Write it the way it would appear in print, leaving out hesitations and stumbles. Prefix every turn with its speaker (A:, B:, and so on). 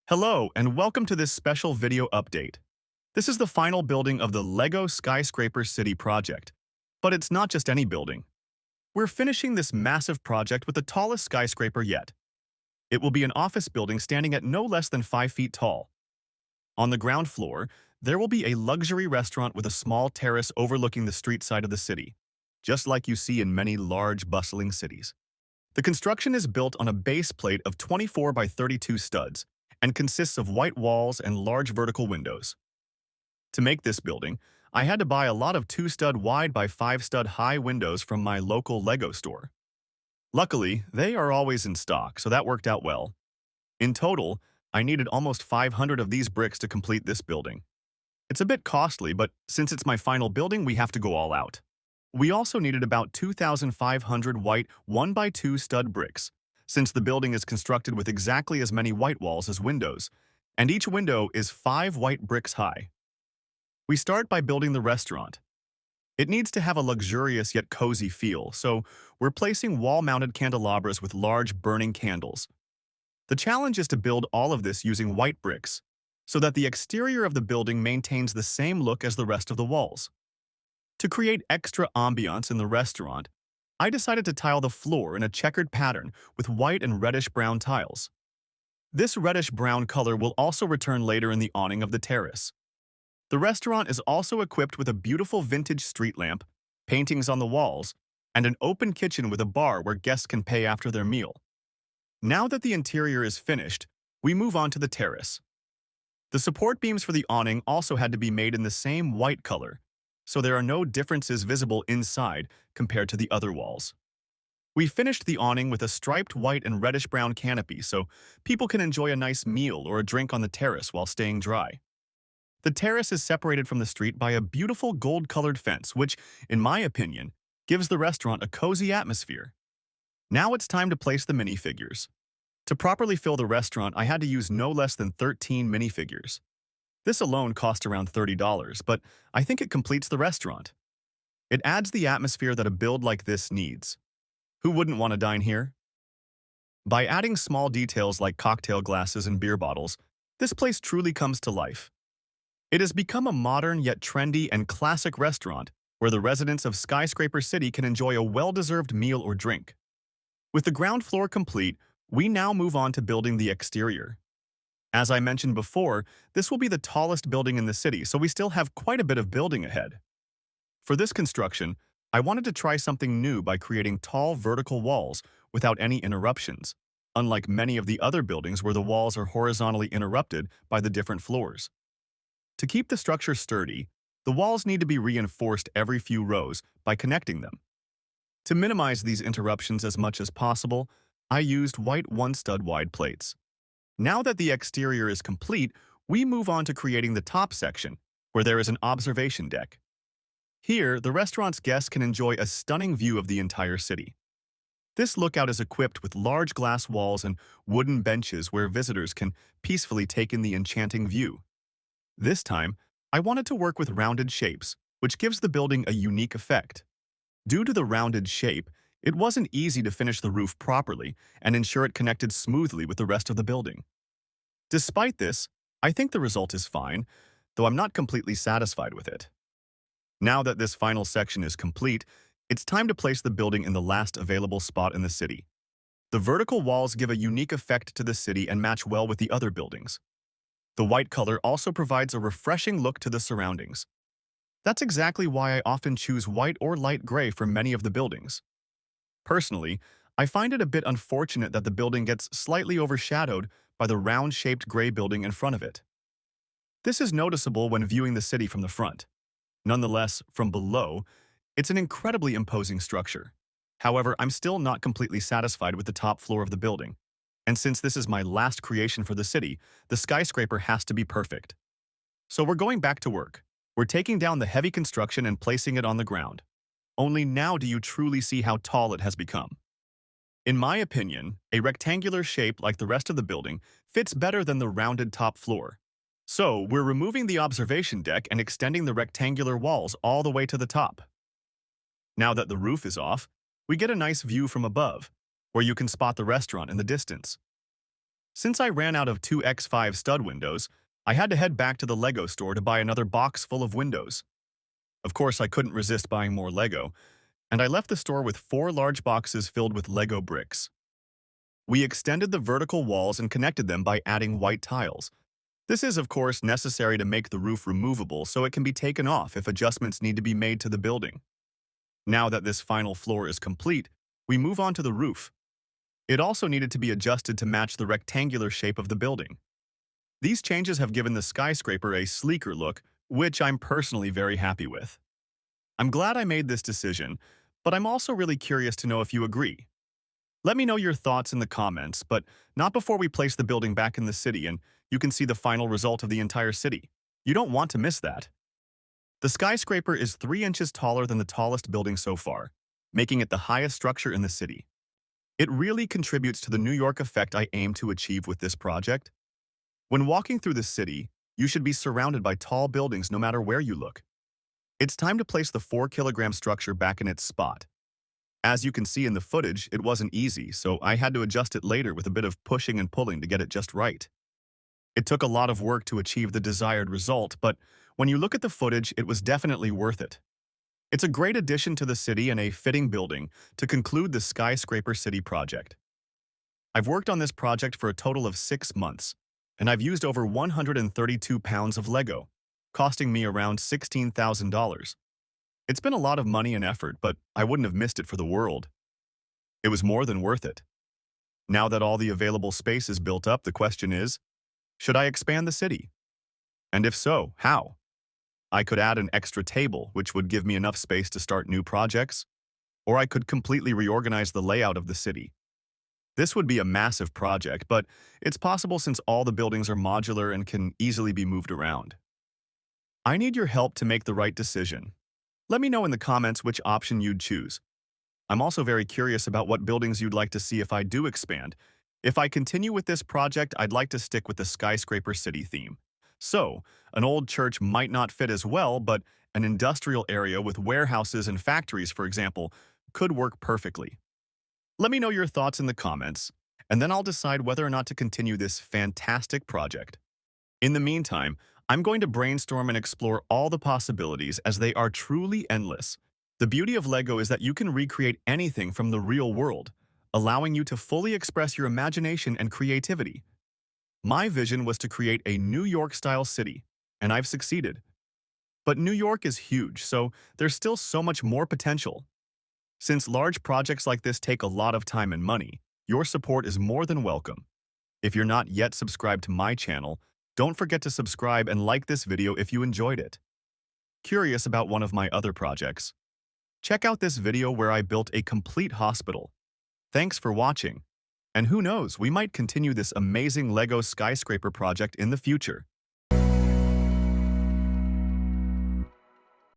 A: Hello, and welcome to this special video update. This is the final building of the LEGO Skyscraper City project. But it's not just any building. We're finishing this massive project with the tallest skyscraper yet. It will be an office building standing at no less than 5 feet tall. On the ground floor, there will be a luxury restaurant with a small terrace overlooking the street side of the city, just like you see in many large, bustling cities. The construction is built on a base plate of 24 by 32 studs, and consists of white walls and large vertical windows. To make this building, I had to buy a lot of 2-stud wide by 5-stud high windows from my local LEGO store. Luckily, they are always in stock, so that worked out well. In total, I needed almost 500 of these bricks to complete this building. It's a bit costly, but since it's my final building, we have to go all out. We also needed about 2,500 white 1 by 2 stud bricks, since the building is constructed with exactly as many white walls as windows, and each window is 5 white bricks high. We start by building the restaurant. It needs to have a luxurious yet cozy feel, so we're placing wall-mounted candelabras with large burning candles. The challenge is to build all of this using white bricks, so that the exterior of the building maintains the same look as the rest of the walls. To create extra ambiance in the restaurant, I decided to tile the floor in a checkered pattern with white and reddish-brown tiles. This reddish-brown color will also return later in the awning of the terrace. The restaurant is also equipped with a beautiful vintage street lamp, paintings on the walls, and an open kitchen with a bar where guests can pay after their meal. Now that the interior is finished, we move on to the terrace. The support beams for the awning also had to be made in the same white color, so there are no differences visible inside compared to the other walls. We finished the awning with a striped white and reddish-brown canopy so people can enjoy a nice meal or a drink on the terrace while staying dry. The terrace is separated from the street by a beautiful gold-colored fence which, in my opinion, gives the restaurant a cozy atmosphere. Now it's time to place the minifigures. To properly fill the restaurant, I had to use no less than 13 minifigures. This alone cost around $30, but I think it completes the restaurant. It adds the atmosphere that a build like this needs. Who wouldn't want to dine here? By adding small details like cocktail glasses and beer bottles, this place truly comes to life. It has become a modern yet trendy and classic restaurant where the residents of Skyscraper City can enjoy a well-deserved meal or drink. With the ground floor complete, we now move on to building the exterior. As I mentioned before, this will be the tallest building in the city, so we still have quite a bit of building ahead. For this construction, I wanted to try something new by creating tall vertical walls without any interruptions, unlike many of the other buildings where the walls are horizontally interrupted by the different floors. To keep the structure sturdy, the walls need to be reinforced every few rows by connecting them. To minimize these interruptions as much as possible, I used white 1-stud wide plates. Now that the exterior is complete, we move on to creating the top section, where there is an observation deck. Here, the restaurant's guests can enjoy a stunning view of the entire city. This lookout is equipped with large glass walls and wooden benches where visitors can peacefully take in the enchanting view. This time, I wanted to work with rounded shapes, which gives the building a unique effect. Due to the rounded shape, it wasn't easy to finish the roof properly and ensure it connected smoothly with the rest of the building. Despite this, I think the result is fine, though I'm not completely satisfied with it. Now that this final section is complete, it's time to place the building in the last available spot in the city. The vertical walls give a unique effect to the city and match well with the other buildings. The white color also provides a refreshing look to the surroundings. That's exactly why I often choose white or light gray for many of the buildings. Personally, I find it a bit unfortunate that the building gets slightly overshadowed by the round-shaped gray building in front of it. This is noticeable when viewing the city from the front. Nonetheless, from below, it's an incredibly imposing structure. However, I'm still not completely satisfied with the top floor of the building. And since this is my last creation for the city, the skyscraper has to be perfect. So we're going back to work. We're taking down the heavy construction and placing it on the ground. Only now do you truly see how tall it has become. In my opinion, a rectangular shape like the rest of the building fits better than the rounded top floor. So we're removing the observation deck and extending the rectangular walls all the way to the top. Now that the roof is off, we get a nice view from above, where you can spot the restaurant in the distance. Since I ran out of 2x5 stud windows, I had to head back to the LEGO store to buy another box full of windows. Of course, I couldn't resist buying more LEGO, and I left the store with 4 large boxes filled with LEGO bricks. We extended the vertical walls and connected them by adding white tiles. This is, of course, necessary to make the roof removable so it can be taken off if adjustments need to be made to the building. Now that this final floor is complete, we move on to the roof. It also needed to be adjusted to match the rectangular shape of the building. These changes have given the skyscraper a sleeker look, which I'm personally very happy with. I'm glad I made this decision, but I'm also really curious to know if you agree. Let me know your thoughts in the comments, but not before we place the building back in the city and you can see the final result of the entire city. You don't want to miss that. The skyscraper is 3 inches taller than the tallest building so far, making it the highest structure in the city. It really contributes to the New York effect I aim to achieve with this project. When walking through the city, you should be surrounded by tall buildings no matter where you look. It's time to place the 4-kilogram structure back in its spot. As you can see in the footage, it wasn't easy, so I had to adjust it later with a bit of pushing and pulling to get it just right. It took a lot of work to achieve the desired result, but when you look at the footage, it was definitely worth it. It's a great addition to the city and a fitting building to conclude the Skyscraper City project. I've worked on this project for a total of 6 months, and I've used over 132 pounds of LEGO, costing me around $16,000. It's been a lot of money and effort, but I wouldn't have missed it for the world. It was more than worth it. Now that all the available space is built up, the question is, should I expand the city? And if so, how? I could add an extra table, which would give me enough space to start new projects, or I could completely reorganize the layout of the city. This would be a massive project, but it's possible since all the buildings are modular and can easily be moved around. I need your help to make the right decision. Let me know in the comments which option you'd choose. I'm also very curious about what buildings you'd like to see if I do expand. If I continue with this project, I'd like to stick with the Skyscraper City theme. So, an old church might not fit as well, but an industrial area with warehouses and factories, for example, could work perfectly. Let me know your thoughts in the comments, and then I'll decide whether or not to continue this fantastic project. In the meantime, I'm going to brainstorm and explore all the possibilities as they are truly endless. The beauty of LEGO is that you can recreate anything from the real world, allowing you to fully express your imagination and creativity. My vision was to create a New York-style city, and I've succeeded. But New York is huge, so there's still so much more potential. Since large projects like this take a lot of time and money, your support is more than welcome. If you're not yet subscribed to my channel, don't forget to subscribe and like this video if you enjoyed it. Curious about one of my other projects? Check out this video where I built a complete hospital. Thanks for watching. And who knows, we might continue this amazing LEGO skyscraper project in the future.